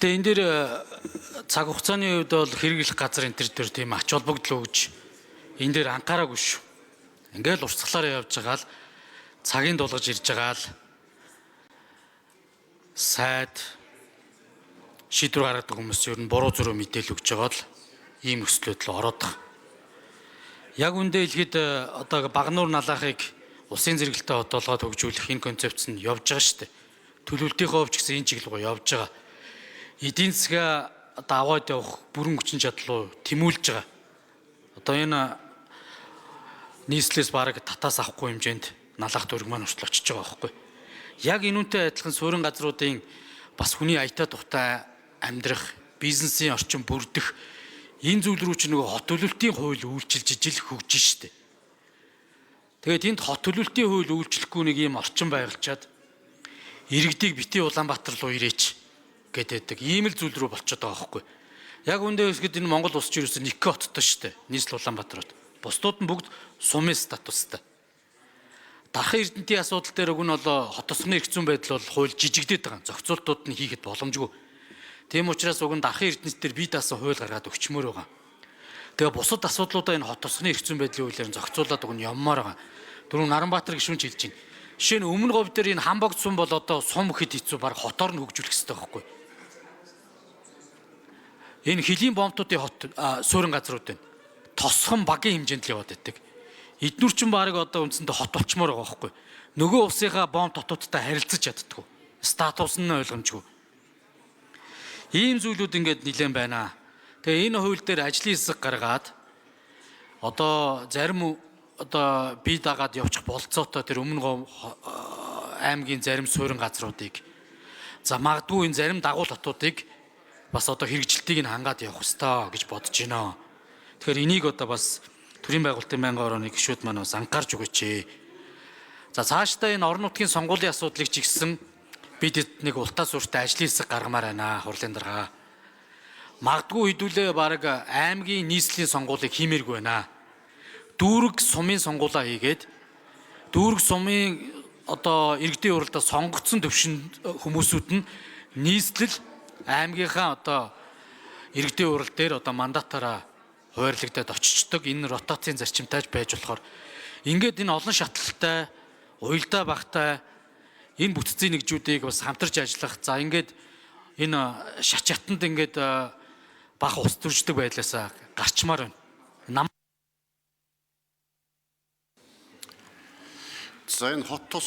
Гэтэ энэ дээр цаг хугацааны үед бол хэрэглэх газар энэ төр тийм ач холбогдол өгж энэ дээр анхаараагүй шүү. Ингээл урсгалаараа явж байгаа л цагийн дулгаж ирж байгаа л сайд шийдвэр гаргадаг хүмүүс ер нь буруу зүрх мэдээлэл өгж байгаа л ийм өслөд л ороод байгаа. Яг үндэ хэлэхэд одоо Багнуур налахыг улсын зэрэгэлтэй хотоолгоод хөгжүүлэх энэ концепц нь явж байгаа шүү дээ. Төлөвлөлтийнхөө өвч гэсэн энэ чиглэлгүй явж байгаа. Эдийн засгаа одоо аваад явах бүрэн хүчин чадал руу тэмүүлж байгаа. Одоо энэ нийслэлээс бараг татаас авахгүй хэмжээнд налах дөрөг маань хүртэл очиж байгаа байхгүй. Яг энүүнтэй адилхан суурин газруудын бас хүний аятаа тухтай амьдрах, бизнесийн орчин бүрдэх энэ зүйл рүү чи нөгөө хот төлөвлөлтийн хууль үйлчилж ижил хөгжиж штэ. Тэгээд энд хот төлөвлөлтийн хууль үйлчлэхгүй нэг ийм орчин байгуулчаад иргэдийг битгий Улаанбаатар руу ирээч гэдэг ийм л зүйл рүү болчиход байгаа байхгүй. Яг үндэ хэсгэд энэ Монгол улс чинь ерөөсөө нэг хоттой штэ. Нийслэл Улаанбаатар хот. Бусдууд нь бүгд сумын статустай. Дархан эрдэнтийн асуудал дээр уг нь бол хот тосгоны эрх зүйн байдал бол хууль жижигдээд байгаа. Зохицуултууд нь хийхэд боломжгүй. Тийм учраас уг нь дархан эрдэнтээр бие даасан хууль гаргаад өгчмөр байгаа. Тэгээ бусад асуудлуудаа энэ хот тосгоны эрх зүйн байдлын хуулиар зохицуулаад уг нь явмаар байгаа. Дөрөв Наранбаатар гишүүн хэлж байна. Жишээ нь өмнө говь дээр энэ Хамбогд сум бол одоо сум хэд хэцүү баг хотоор нь хөгжүүлэх хэрэгтэй байхгүй. Энэ хөлийн бомтуудын хот суурин газрууд байна. Тосхон багийн хэмжээнд л яваад байдаг. Эднүр чинь баг одоо үндсэндээ хот болчмоор байгаа байхгүй. Нөгөө улсынхаа бомт хотуудтай харилцаж чаддаггүй. Статус нь ойлгомжгүй. Ийм зүйлүүд ингээд нэлээд байна. Тэгээ энэ хууль дээр ажлын хэсэг гаргаад одоо зарим одоо бие дагаад явчих болцоотой тэр өмнө говь аймгийн зарим суурин газруудыг за магадгүй энэ зарим дагуул хотуудыг бас одоо хэрэгжилтийг нь хангаад явах ёстой гэж бодож байна. Тэгэхээр энийг одоо бас төрийн байгуулалтын байнгын орооны гишүүд маань бас анхаарч өгөөч. За цаашдаа энэ орон нутгийн сонгуулийн асуудлыг ч ихсэн бид нэг ултаа суурьтай ажлын хэсэг гаргамаар байна хурлын дарга. Магадгүй хэдүүлээ баг аймгийн нийслэлийн сонгуулийг хиймээргүй байна. Дүүрэг сумын сонгуулаа хийгээд дүүрэг сумын одоо иргэдийн уралдаа сонгогдсон төвшин хүмүүсүүд нь нийслэл аймгийнхаа одоо иргэдийн урал дээр одоо мандатаараа хуваарлагдаад очичдог энэ ротацийн зарчимтайж байж болохоор ингээд энэ олон шатлалтай уялдаа багтай энэ бүтцийн нэгжүүдийг бас хамтарч ажиллах за ингээд энэ шат чатанд ингээд бах ус төрждөг байдлаасаа гарчмаар байна. За энэ хот тос